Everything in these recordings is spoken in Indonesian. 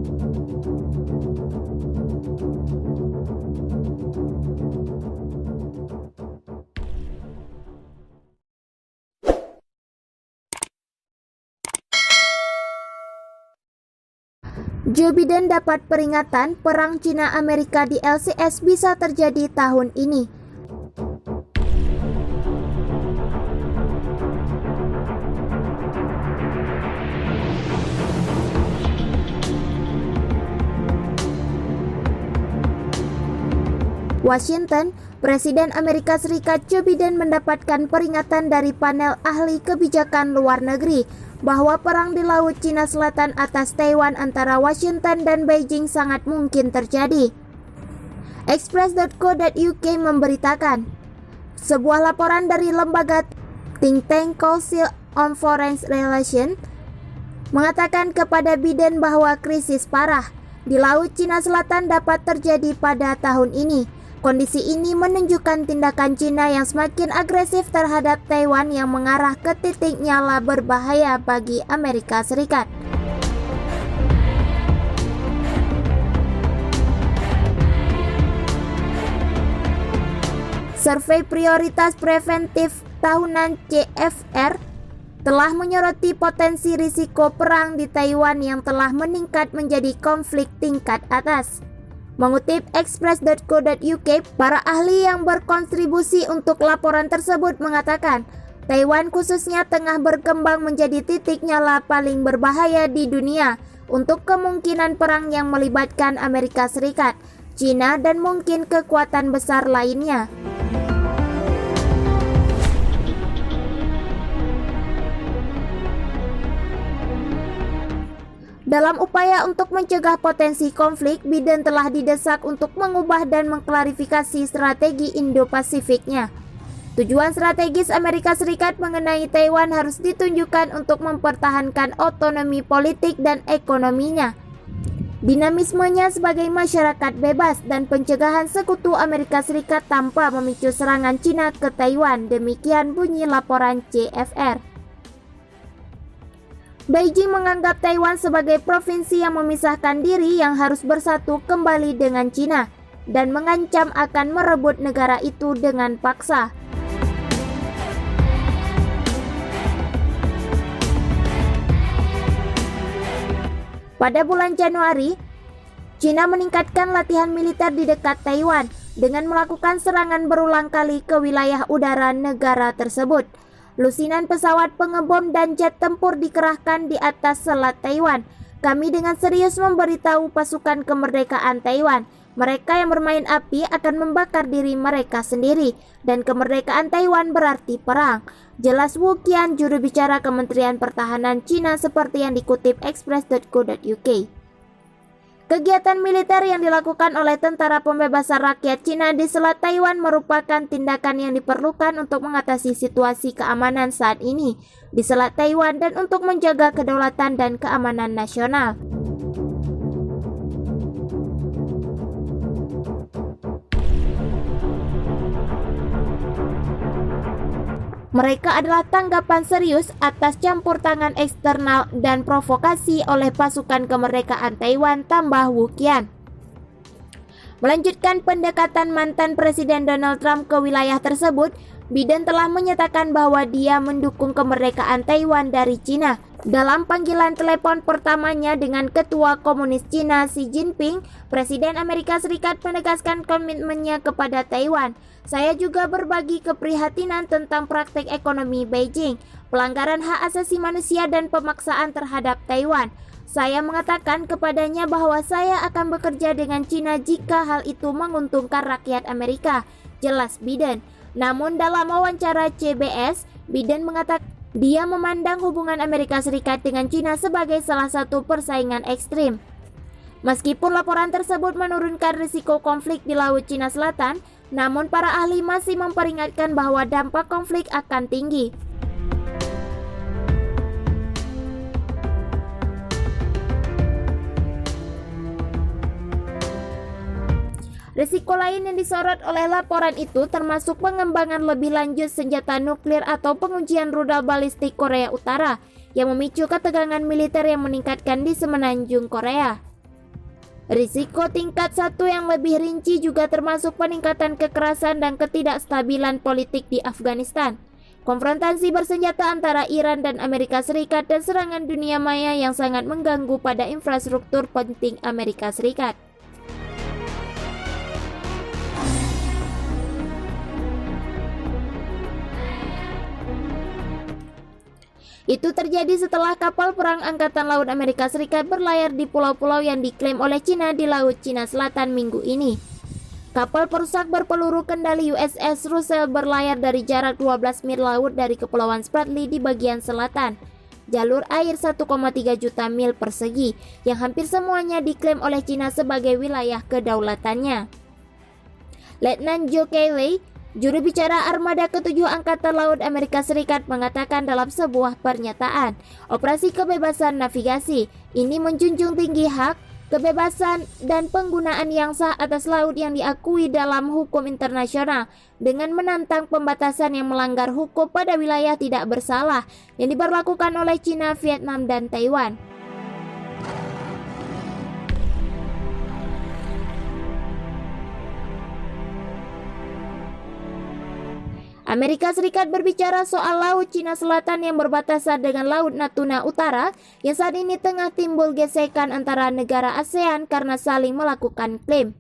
Joe Biden dapat peringatan perang Cina-Amerika di LCS bisa terjadi tahun ini. Washington, Presiden Amerika Serikat Joe Biden mendapatkan peringatan dari panel ahli kebijakan luar negeri bahwa perang di Laut Cina Selatan atas Taiwan antara Washington dan Beijing sangat mungkin terjadi. Express.co.uk memberitakan, sebuah laporan dari lembaga think tank Council on Foreign Relations mengatakan kepada Biden bahwa krisis parah di Laut Cina Selatan dapat terjadi pada tahun ini. Kondisi ini menunjukkan tindakan Cina yang semakin agresif terhadap Taiwan yang mengarah ke titik nyala berbahaya bagi Amerika Serikat. Survei Prioritas Preventif Tahunan CFR telah menyoroti potensi risiko perang di Taiwan yang telah meningkat menjadi konflik tingkat atas. Mengutip Express.co.uk, para ahli yang berkontribusi untuk laporan tersebut mengatakan, Taiwan khususnya tengah berkembang menjadi titik nyala paling berbahaya di dunia untuk kemungkinan perang yang melibatkan Amerika Serikat, China, dan mungkin kekuatan besar lainnya. Dalam upaya untuk mencegah potensi konflik, Biden telah didesak untuk mengubah dan mengklarifikasi strategi Indo-Pasifiknya. Tujuan strategis Amerika Serikat mengenai Taiwan harus ditunjukkan untuk mempertahankan otonomi politik dan ekonominya, dinamismenya sebagai masyarakat bebas, dan pencegahan sekutu Amerika Serikat tanpa memicu serangan Cina ke Taiwan. Demikian bunyi laporan CFR. Beijing menganggap Taiwan sebagai provinsi yang memisahkan diri yang harus bersatu kembali dengan Cina dan mengancam akan merebut negara itu dengan paksa. Pada bulan Januari, Cina meningkatkan latihan militer di dekat Taiwan dengan melakukan serangan berulang kali ke wilayah udara negara tersebut. Lusinan pesawat pengebom dan jet tempur dikerahkan di atas selat Taiwan. Kami dengan serius memberitahu pasukan kemerdekaan Taiwan, mereka yang bermain api akan membakar diri mereka sendiri, dan kemerdekaan Taiwan berarti perang. Jelas Wu Qian, juru bicara Kementerian Pertahanan Cina, seperti yang dikutip Express.co.uk. Kegiatan militer yang dilakukan oleh Tentara Pembebasan Rakyat Cina di Selat Taiwan merupakan tindakan yang diperlukan untuk mengatasi situasi keamanan saat ini di Selat Taiwan dan untuk menjaga kedaulatan dan keamanan nasional. Mereka adalah tanggapan serius atas campur tangan eksternal dan provokasi oleh pasukan kemerdekaan Taiwan, tambah Wu Qian. Melanjutkan pendekatan mantan Presiden Donald Trump ke wilayah tersebut, Biden telah menyatakan bahwa dia mendukung kemerdekaan Taiwan dari Cina. Dalam panggilan telepon pertamanya dengan Ketua Komunis Cina Xi Jinping, Presiden Amerika Serikat menegaskan komitmennya kepada Taiwan. Saya juga berbagi keprihatinan tentang praktek ekonomi Beijing, pelanggaran hak asasi manusia dan pemaksaan terhadap Taiwan. Saya mengatakan kepadanya bahwa saya akan bekerja dengan Cina jika hal itu menguntungkan rakyat Amerika, jelas Biden. Namun dalam wawancara CBS, Biden mengatakan dia memandang hubungan Amerika Serikat dengan Cina sebagai salah satu persaingan ekstrim. Meskipun laporan tersebut menurunkan risiko konflik di Laut Cina Selatan, namun para ahli masih memperingatkan bahwa dampak konflik akan tinggi. Risiko lain yang disorot oleh laporan itu termasuk pengembangan lebih lanjut senjata nuklir atau pengujian rudal balistik Korea Utara yang memicu ketegangan militer yang meningkatkan di semenanjung Korea. Risiko tingkat 1 yang lebih rinci juga termasuk peningkatan kekerasan dan ketidakstabilan politik di Afghanistan, konfrontasi bersenjata antara Iran dan Amerika Serikat, dan serangan dunia maya yang sangat mengganggu pada infrastruktur penting Amerika Serikat. Itu terjadi setelah kapal perang Angkatan Laut Amerika Serikat berlayar di pulau-pulau yang diklaim oleh Cina di Laut Cina Selatan minggu ini. Kapal perusak berpeluru kendali USS Russell berlayar dari jarak 12 mil laut dari Kepulauan Spratly di bagian selatan, jalur air 1,3 juta mil persegi, yang hampir semuanya diklaim oleh Cina sebagai wilayah kedaulatannya. Letnan Joe Kelly, juru bicara Armada ke-7 Angkatan Laut Amerika Serikat, mengatakan dalam sebuah pernyataan, operasi kebebasan navigasi ini menjunjung tinggi hak, kebebasan, dan penggunaan yang sah atas laut yang diakui dalam hukum internasional dengan menantang pembatasan yang melanggar hukum pada wilayah tidak bersalah yang diberlakukan oleh Cina, Vietnam, dan Taiwan. Amerika Serikat berbicara soal Laut Cina Selatan yang berbatasan dengan Laut Natuna Utara yang saat ini tengah timbul gesekan antara negara ASEAN karena saling melakukan klaim.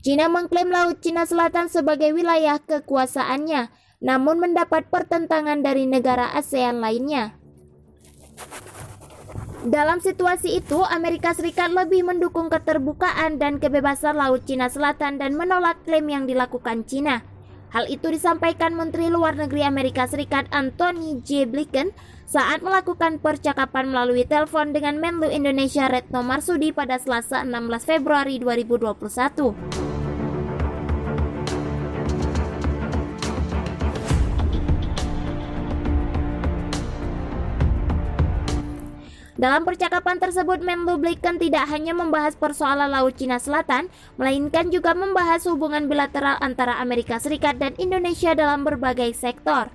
Cina mengklaim Laut Cina Selatan sebagai wilayah kekuasaannya, namun mendapat pertentangan dari negara ASEAN lainnya. Dalam situasi itu, Amerika Serikat lebih mendukung keterbukaan dan kebebasan Laut Cina Selatan dan menolak klaim yang dilakukan Cina. Hal itu disampaikan Menteri Luar Negeri Amerika Serikat Antony J. Blinken saat melakukan percakapan melalui telepon dengan Menlu Indonesia Retno Marsudi pada Selasa 16 Februari 2021. Dalam percakapan tersebut, Menlu Blinken tidak hanya membahas persoalan Laut Cina Selatan, melainkan juga membahas hubungan bilateral antara Amerika Serikat dan Indonesia dalam berbagai sektor.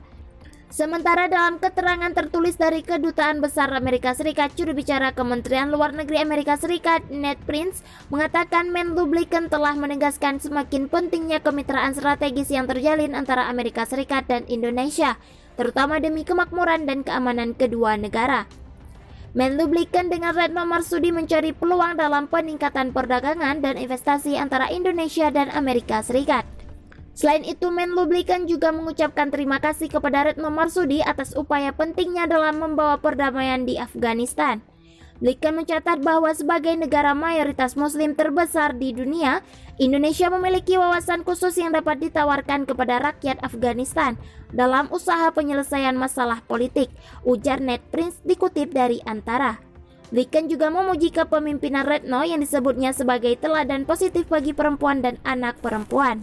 Sementara dalam keterangan tertulis dari Kedutaan Besar Amerika Serikat, juru bicara Kementerian Luar Negeri Amerika Serikat, Ned Prince, mengatakan Menlu Blinken telah menegaskan semakin pentingnya kemitraan strategis yang terjalin antara Amerika Serikat dan Indonesia, terutama demi kemakmuran dan keamanan kedua negara. Menlu Blinken dengan Retno Marsudi mencari peluang dalam peningkatan perdagangan dan investasi antara Indonesia dan Amerika Serikat. Selain itu, Menlu Blinken juga mengucapkan terima kasih kepada Retno Marsudi atas upaya pentingnya dalam membawa perdamaian di Afghanistan. Blinken mencatat bahwa sebagai negara mayoritas muslim terbesar di dunia, Indonesia memiliki wawasan khusus yang dapat ditawarkan kepada rakyat Afghanistan dalam usaha penyelesaian masalah politik, ujar Ned Prince dikutip dari Antara. Blinken juga memuji kepemimpinan Retno yang disebutnya sebagai teladan positif bagi perempuan dan anak perempuan.